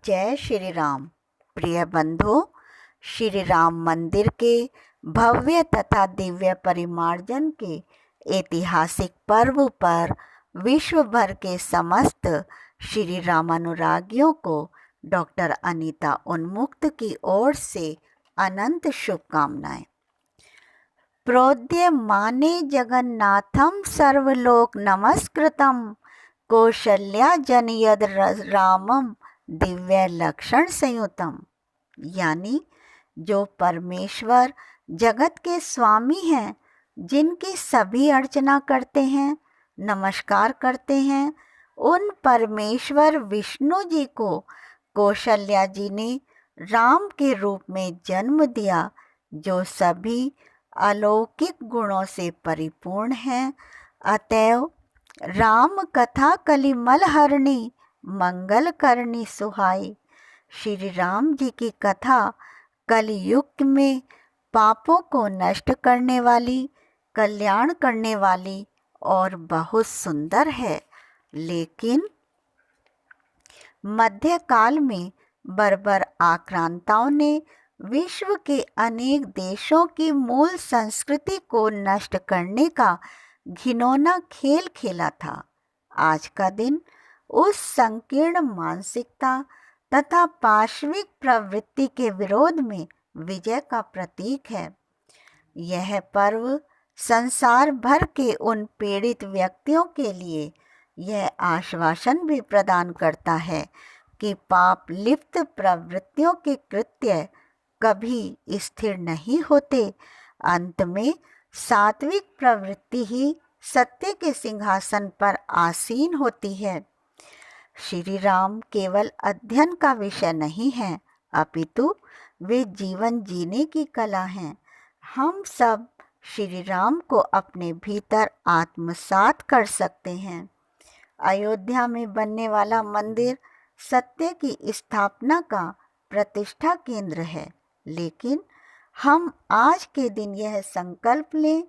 जय श्री राम। प्रिय बंधु, श्री राम मंदिर के भव्य तथा दिव्य परिमार्जन के ऐतिहासिक पर्व पर विश्व भर के समस्त श्री रामानुरागियों को डॉक्टर अनीता उन्मुक्त की ओर से अनंत शुभकामनाएं। प्रोद्यमाने जगन्नाथम सर्वलोक नमस्कृतम कौशल्या जनयद रामम दिव्य लक्षण संयुतम। यानी जो परमेश्वर जगत के स्वामी हैं, जिनकी सभी अर्चना करते हैं, नमस्कार करते हैं, उन परमेश्वर विष्णु जी को कौशल्या जी ने राम के रूप में जन्म दिया, जो सभी अलौकिक गुणों से परिपूर्ण हैं। अतएव राम कथा कलिमल हरणी मंगल करनी सुहाई। श्री राम जी की कथा कलयुग में पापों को नष्ट करने वाली, कल्याण करने वाली और बहुत सुंदर है। लेकिन मध्यकाल में बर्बर आक्रांताओं ने विश्व के अनेक देशों की मूल संस्कृति को नष्ट करने का घिनौना खेल खेला था। आज का दिन उस संकीर्ण मानसिकता तथा पाशविक प्रवृत्ति के विरोध में विजय का प्रतीक है। यह पर्व संसार भर के उन पीड़ित व्यक्तियों के लिए यह आश्वासन भी प्रदान करता है कि पाप लिप्त प्रवृत्तियों के कृत्य कभी स्थिर नहीं होते। अंत में सात्विक प्रवृत्ति ही सत्य के सिंहासन पर आसीन होती है। श्री राम केवल अध्ययन का विषय नहीं है, अपितु वे जीवन जीने की कला हैं। हम सब श्री राम को अपने भीतर आत्मसात कर सकते हैं। अयोध्या में बनने वाला मंदिर सत्य की स्थापना का प्रतिष्ठा केंद्र है, लेकिन हम आज के दिन यह संकल्प लें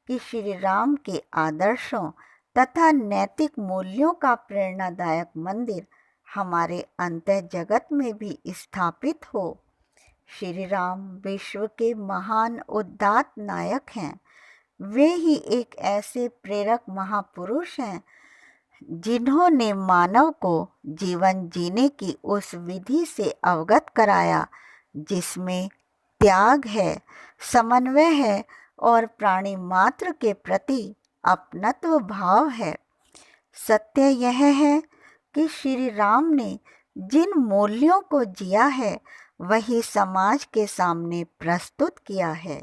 कि श्री राम के आदर्शों तथा नैतिक मूल्यों का प्रेरणादायक मंदिर हमारे अंतः जगत में भी स्थापित हो। श्री राम विश्व के महान उदात्त नायक हैं। वे ही एक ऐसे प्रेरक महापुरुष हैं जिन्होंने मानव को जीवन जीने की उस विधि से अवगत कराया जिसमें त्याग है, समन्वय है और प्राणी मात्र के प्रति अपनत्व भाव है। सत्य यह है कि श्री राम ने जिन मूल्यों को जिया है, वही समाज के सामने प्रस्तुत किया है।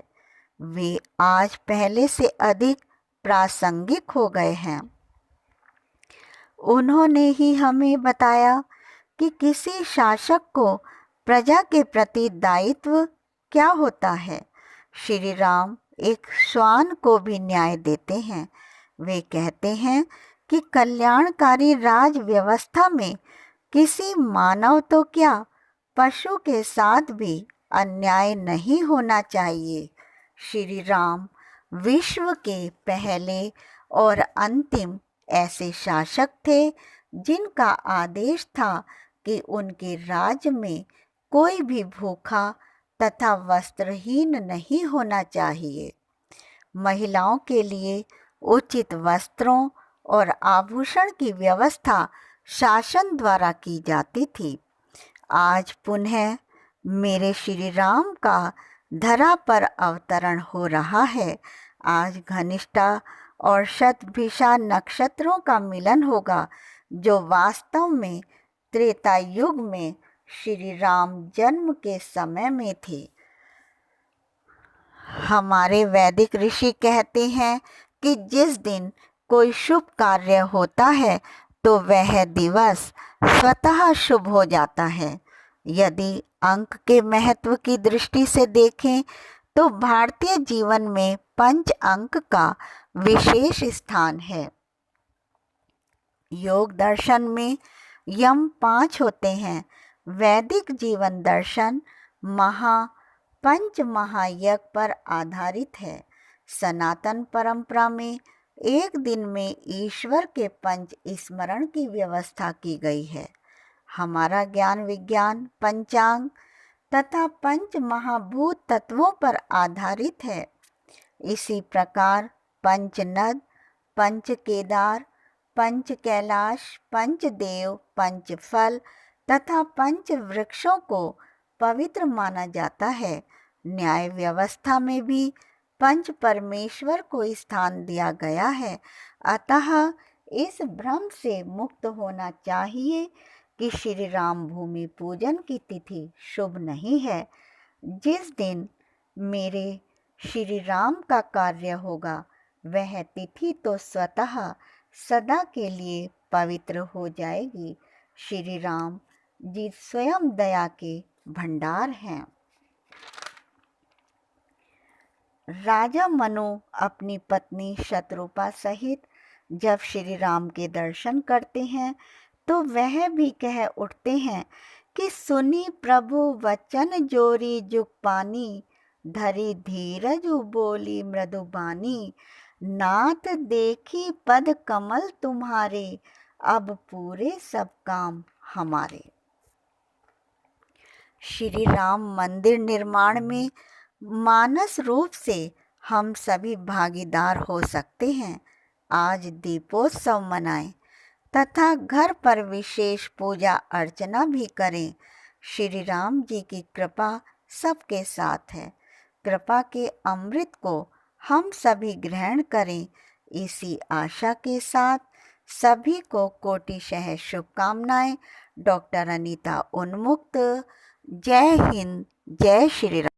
वे आज पहले से अधिक प्रासंगिक हो गए हैं। उन्होंने ही हमें बताया कि किसी शासक को प्रजा के प्रति दायित्व क्या होता है। श्री राम एक श्वान को भी न्याय देते हैं। वे कहते हैं कि कल्याणकारी राज व्यवस्था में किसी मानव तो क्या, पशु के साथ भी अन्याय नहीं होना चाहिए। श्री राम विश्व के पहले और अंतिम ऐसे शासक थे जिनका आदेश था कि उनके राज्य में कोई भी भूखा तथा वस्त्रहीन नहीं होना चाहिए। महिलाओं के लिए उचित वस्त्रों और आभूषण की व्यवस्था शासन द्वारा की जाती थी। आज पुनः मेरे श्री राम का धरा पर अवतरण हो रहा है। आज घनिष्ठा और शतभिषा नक्षत्रों का मिलन होगा, जो वास्तव में त्रेता युग में श्री राम जन्म के समय में थे। हमारे वैदिक ऋषि कहते हैं कि जिस दिन कोई शुभ कार्य होता है तो वह दिवस स्वतः शुभ हो जाता है। यदि अंक के महत्व की दृष्टि से देखें तो भारतीय जीवन में पंच अंक का विशेष स्थान है। योग दर्शन में यम 5 होते हैं। वैदिक जीवन दर्शन पंच महायज्ञ पर आधारित है। सनातन परंपरा में एक दिन में ईश्वर के पंच स्मरण की व्यवस्था की गई है। हमारा ज्ञान विज्ञान पंचांग तथा पंच महाभूत तत्वों पर आधारित है। इसी प्रकार पंच नद, पंच केदार, पंच कैलाश, पंच देव, पंच फल तथा पंच वृक्षों को पवित्र माना जाता है। न्याय व्यवस्था में भी पंच परमेश्वर को स्थान दिया गया है। अतः इस भ्रम से मुक्त होना चाहिए कि श्री राम भूमि पूजन की तिथि शुभ नहीं है। जिस दिन मेरे श्री राम का कार्य होगा वह तिथि तो स्वतः सदा के लिए पवित्र हो जाएगी। श्री राम जी स्वयं दया के भंडार हैं। राजा मनु अपनी पत्नी शत्रुपा सहित जब श्री राम के दर्शन करते हैं तो वह भी कह उठते हैं कि सुनी प्रभु वचन जोरी जुग पानी, धरी धीरज बोली मृदुबानी, नाथ देखी पद कमल तुम्हारे, अब पूरे सब काम हमारे। श्री राम मंदिर निर्माण में मानस रूप से हम सभी भागीदार हो सकते हैं। आज दीपोत्सव मनाएं तथा घर पर विशेष पूजा अर्चना भी करें। श्री राम जी की कृपा सबके साथ है। कृपा के अमृत को हम सभी ग्रहण करें। इसी आशा के साथ सभी को कोटिशः शुभकामनाएं। डॉक्टर अनीता उन्मुक्त। जय हिंद, जय श्री राम।